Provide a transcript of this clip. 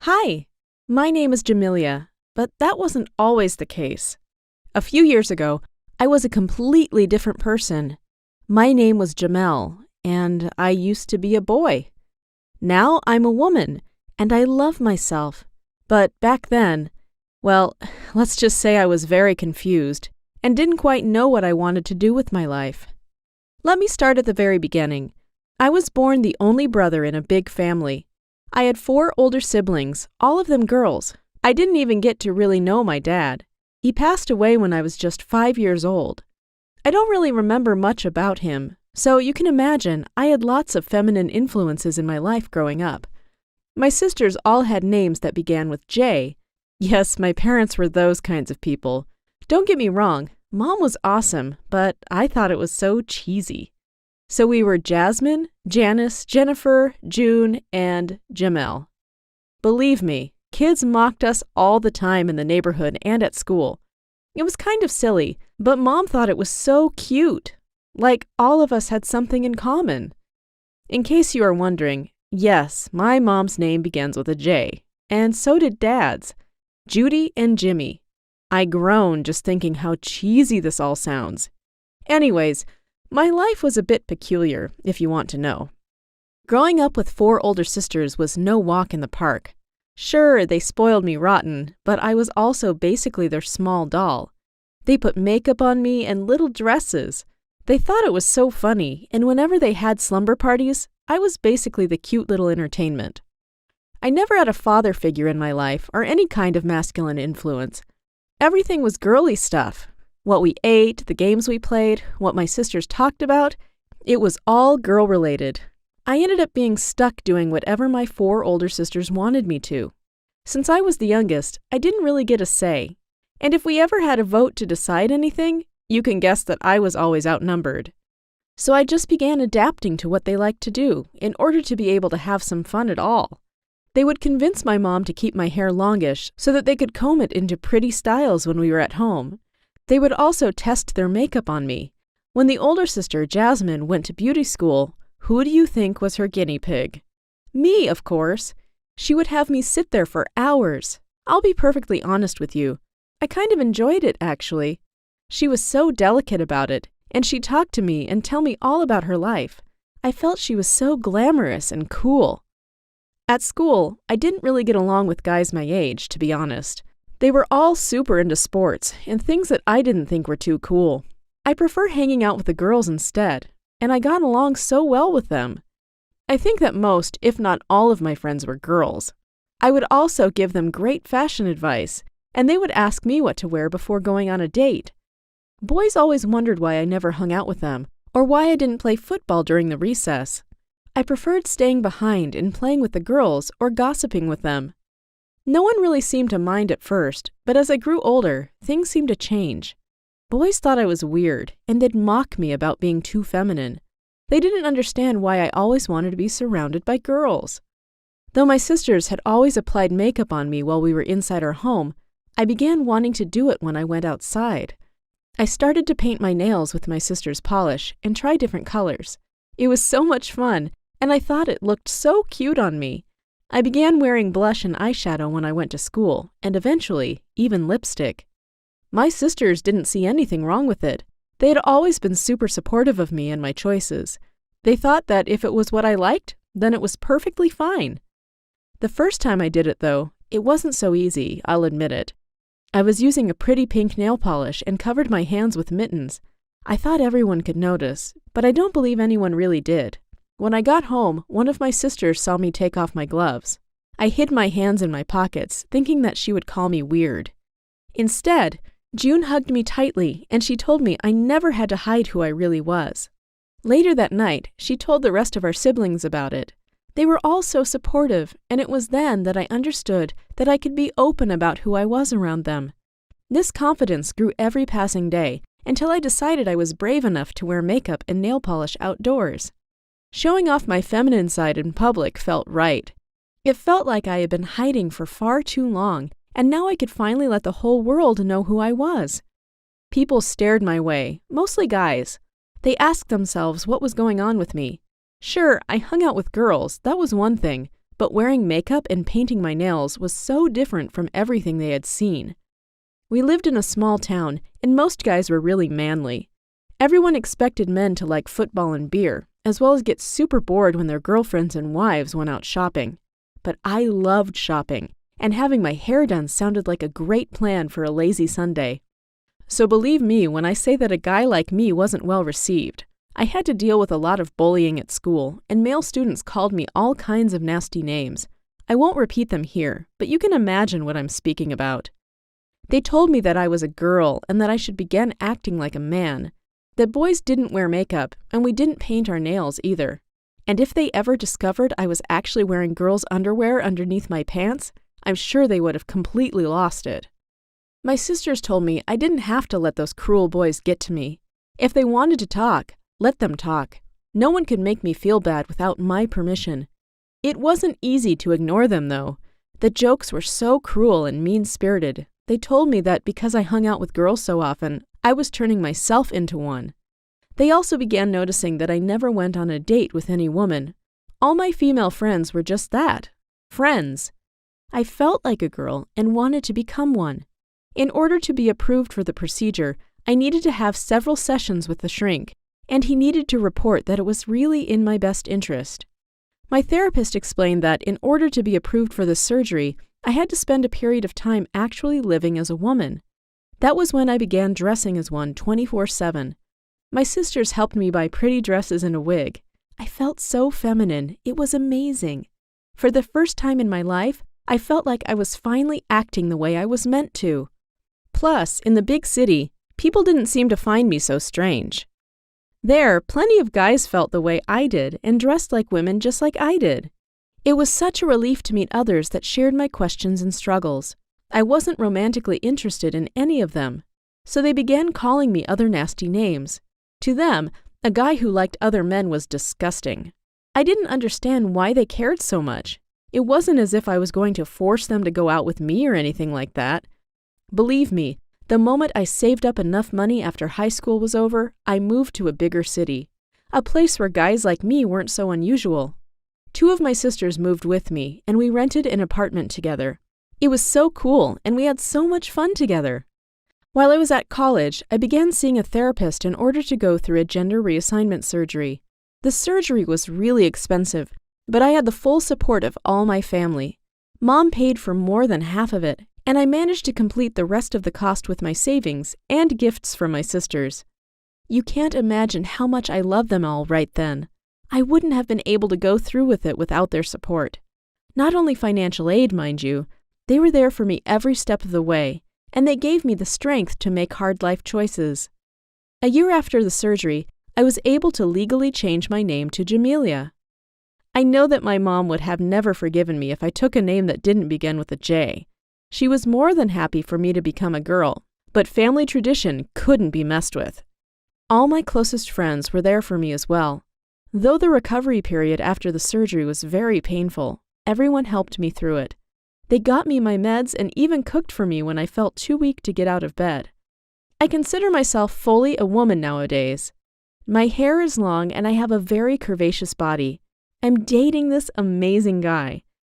Hi, my name is Jamelia, but that wasn't always the case. A few years ago, I was a completely different person. My name was Jamel, and I used to be a boy. Now I'm a woman, and I love myself. But back then, well, let's just say I was very confused and didn't quite know what I wanted to do with my life. Let me start at the very beginning. I was born the only brother in a big family. I had 4 older siblings, all of them girls. I didn't even get to really know my dad. He passed away when I was just 5 years old. I don't really remember much about him, so you can imagine I had lots of feminine influences in my life growing up. My sisters all had names that began with J. Yes, my parents were those kinds of people. Don't get me wrong, Mom was awesome, but I thought it was so cheesy. So we were Jasmine, Janice, Jennifer, June, and Jamel. Believe me, kids mocked us all the time in the neighborhood and at school. It was kind of silly, but Mom thought it was so cute. Like all of us had something in common. In case you are wondering, yes, my mom's name begins with a J, and so did Dad's, Judy and Jimmy. I groaned just thinking how cheesy this all sounds. Anyways, my life was a bit peculiar, if you want to know. Growing up with 4 older sisters was no walk in the park. Sure, they spoiled me rotten, but I was also basically their small doll. They put makeup on me and little dresses. They thought it was so funny, and whenever they had slumber parties, I was basically the cute little entertainment. I never had a father figure in my life or any kind of masculine influence. Everything was girly stuff. What we ate, the games we played, what my sisters talked about, it was all girl-related. I ended up being stuck doing whatever my 4 older sisters wanted me to. Since I was the youngest, I didn't really get a say. And if we ever had a vote to decide anything, you can guess that I was always outnumbered. So I just began adapting to what they liked to do in order to be able to have some fun at all. They would convince my mom to keep my hair longish so that they could comb it into pretty styles when we were at home. They would also test their makeup on me. When the older sister, Jasmine, went to beauty school, who do you think was her guinea pig? Me, of course. She would have me sit there for hours. I'll be perfectly honest with you. I kind of enjoyed it, actually. She was so delicate about it, and she'd talk to me and tell me all about her life. I felt she was so glamorous and cool. At school, I didn't really get along with guys my age, to be honest. They were all super into sports and things that I didn't think were too cool. I prefer hanging out with the girls instead, and I got along so well with them. I think that most, if not all of my friends were girls. I would also give them great fashion advice, and they would ask me what to wear before going on a date. Boys always wondered why I never hung out with them, or why I didn't play football during the recess. I preferred staying behind and playing with the girls or gossiping with them. No one really seemed to mind at first, but as I grew older, things seemed to change. Boys thought I was weird, and they'd mock me about being too feminine. They didn't understand why I always wanted to be surrounded by girls. Though my sisters had always applied makeup on me while we were inside our home, I began wanting to do it when I went outside. I started to paint my nails with my sister's polish and try different colors. It was so much fun, and I thought it looked so cute on me. I began wearing blush and eyeshadow when I went to school, and eventually, even lipstick. My sisters didn't see anything wrong with it. They had always been super supportive of me and my choices. They thought that if it was what I liked, then it was perfectly fine. The first time I did it, though, it wasn't so easy, I'll admit it. I was using a pretty pink nail polish and covered my hands with mittens. I thought everyone could notice, but I don't believe anyone really did. When I got home, one of my sisters saw me take off my gloves. I hid my hands in my pockets, thinking that she would call me weird. Instead, June hugged me tightly, and she told me I never had to hide who I really was. Later that night, she told the rest of our siblings about it. They were all so supportive, and it was then that I understood that I could be open about who I was around them. This confidence grew every passing day, until I decided I was brave enough to wear makeup and nail polish outdoors. Showing off my feminine side in public felt right. It felt like I had been hiding for far too long, and now I could finally let the whole world know who I was. People stared my way, mostly guys. They asked themselves what was going on with me. Sure, I hung out with girls, that was one thing, but wearing makeup and painting my nails was so different from everything they had seen. We lived in a small town, and most guys were really manly. Everyone expected men to like football and beer, as well as get super bored when their girlfriends and wives went out shopping. But I loved shopping, and having my hair done sounded like a great plan for a lazy Sunday. So believe me when I say that a guy like me wasn't well received. I had to deal with a lot of bullying at school, and male students called me all kinds of nasty names. I won't repeat them here, but you can imagine what I'm speaking about. They told me that I was a girl and that I should begin acting like a man, that boys didn't wear makeup and we didn't paint our nails either. And if they ever discovered I was actually wearing girls' underwear underneath my pants, I'm sure they would have completely lost it. My sisters told me I didn't have to let those cruel boys get to me. If they wanted to talk, let them talk. No one could make me feel bad without my permission. It wasn't easy to ignore them, though. The jokes were so cruel and mean-spirited. They told me that because I hung out with girls so often, I was turning myself into one. They also began noticing that I never went on a date with any woman. All my female friends were just that, friends. I felt like a girl and wanted to become one. In order to be approved for the procedure, I needed to have several sessions with the shrink, and he needed to report that it was really in my best interest. My therapist explained that in order to be approved for the surgery, I had to spend a period of time actually living as a woman. That was when I began dressing as one 24/7. My sisters helped me buy pretty dresses and a wig. I felt so feminine. It was amazing. For the first time in my life, I felt like I was finally acting the way I was meant to. Plus, in the big city, people didn't seem to find me so strange. There, plenty of guys felt the way I did and dressed like women just like I did. It was such a relief to meet others that shared my questions and struggles. I wasn't romantically interested in any of them, so they began calling me other nasty names. To them, a guy who liked other men was disgusting. I didn't understand why they cared so much. It wasn't as if I was going to force them to go out with me or anything like that. Believe me, the moment I saved up enough money after high school was over, I moved to a bigger city, a place where guys like me weren't so unusual. 2 of my sisters moved with me, and we rented an apartment together. It was so cool, and we had so much fun together. While I was at college, I began seeing a therapist in order to go through a gender reassignment surgery. The surgery was really expensive, but I had the full support of all my family. Mom paid for more than half of it, and I managed to complete the rest of the cost with my savings and gifts from my sisters. You can't imagine how much I loved them all right then. I wouldn't have been able to go through with it without their support. Not only financial aid, mind you, they were there for me every step of the way, and they gave me the strength to make hard life choices. A year after the surgery, I was able to legally change my name to Jamelia. I know that my mom would have never forgiven me if I took a name that didn't begin with a J. She was more than happy for me to become a girl, but family tradition couldn't be messed with. All my closest friends were there for me as well. Though the recovery period after the surgery was very painful, everyone helped me through it. They got me my meds and even cooked for me when I felt too weak to get out of bed. I consider myself fully a woman nowadays. My hair is long and I have a very curvaceous body. I'm dating this amazing guy.